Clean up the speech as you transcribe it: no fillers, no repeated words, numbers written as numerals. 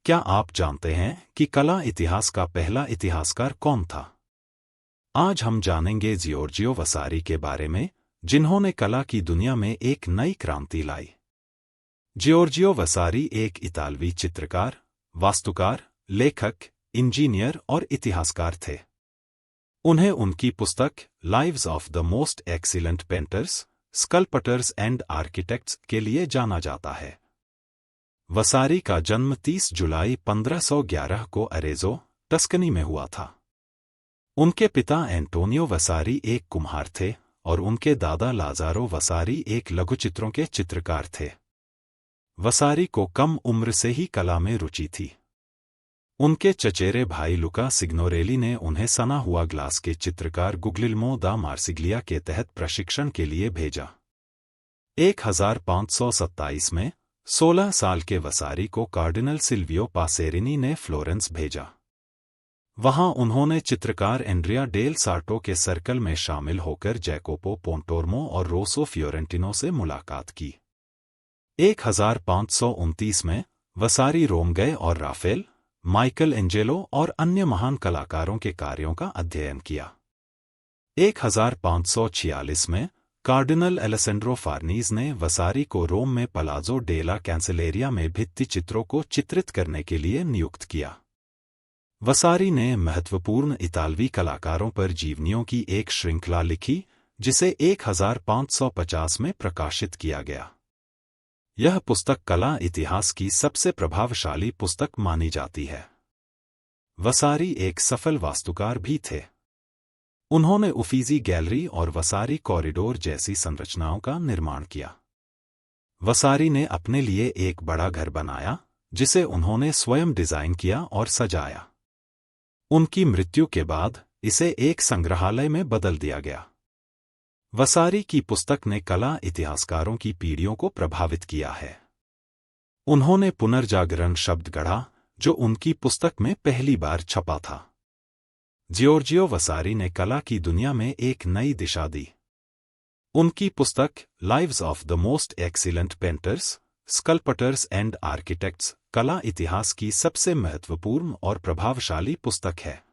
क्या आप जानते हैं कि कला इतिहास का पहला इतिहासकार कौन था? आज हम जानेंगे जियोर्जियो वसारी के बारे में, जिन्होंने कला की दुनिया में एक नई क्रांति लाई। जियोर्जियो वसारी एक इतालवी चित्रकार, वास्तुकार, लेखक, इंजीनियर और इतिहासकार थे। उन्हें उनकी पुस्तक lives of the most excellent painters, sculptors and architects के लिए जाना जाता है। वसारी का जन्म 30 जुलाई 1511 को अरेज़ो, टस्कनी में हुआ था। उनके पिता एंटोनियो वसारी एक कुम्हार थे और उनके दादा लाज़ारो वसारी एक लघुचित्रों के चित्रकार थे। वसारी को कम उम्र से ही कला में रुचि थी। उनके चचेरे भाई लुका सिग्नोरेली ने उन्हें सना हुआ ग्लास के चित्रकार गुग्लिल्मो दा मार्सिग्लिया के तहत प्रशिक्षण के लिए भेजा। 1527 में 16 साल के वसारी को कार्डिनल सिल्वियो पासेरिनी ने फ्लोरेंस भेजा। वहां उन्होंने चित्रकार एंड्रिया डेल सार्टो के सर्कल में शामिल होकर जैकोपो पोंटोर्मो और रोसो फियोरेंटिनो से मुलाकात की। 1529 में वसारी रोम गए और राफेल, माइकल एंजेलो और अन्य महान कलाकारों के कार्यों का अध्ययन किया। 1546 में कार्डिनल एलेसेंड्रो फार्नीज ने वसारी को रोम में पलाज़ो डेला कैंसलेरिया में भित्ति चित्रों को चित्रित करने के लिए नियुक्त किया। वसारी ने महत्वपूर्ण इतालवी कलाकारों पर जीवनियों की एक श्रृंखला लिखी, जिसे 1550 में प्रकाशित किया गया। यह पुस्तक कला इतिहास की सबसे प्रभावशाली पुस्तक मानी जाती है। वसारी एक सफल वास्तुकार भी थे। उन्होंने उफीजी गैलरी और वसारी कॉरिडोर जैसी संरचनाओं का निर्माण किया। वसारी ने अपने लिए एक बड़ा घर बनाया, जिसे उन्होंने स्वयं डिजाइन किया और सजाया। उनकी मृत्यु के बाद इसे एक संग्रहालय में बदल दिया गया। वसारी की पुस्तक ने कला इतिहासकारों की पीढ़ियों को प्रभावित किया है। उन्होंने पुनर्जागरण शब्द गढ़ा, जो उनकी पुस्तक में पहली बार छपा था। जियोर्जियो वसारी ने कला की दुनिया में एक नई दिशा दी। उनकी पुस्तक lives of the most excellent painters, sculptors and architects कला इतिहास की सबसे महत्वपूर्ण और प्रभावशाली पुस्तक है।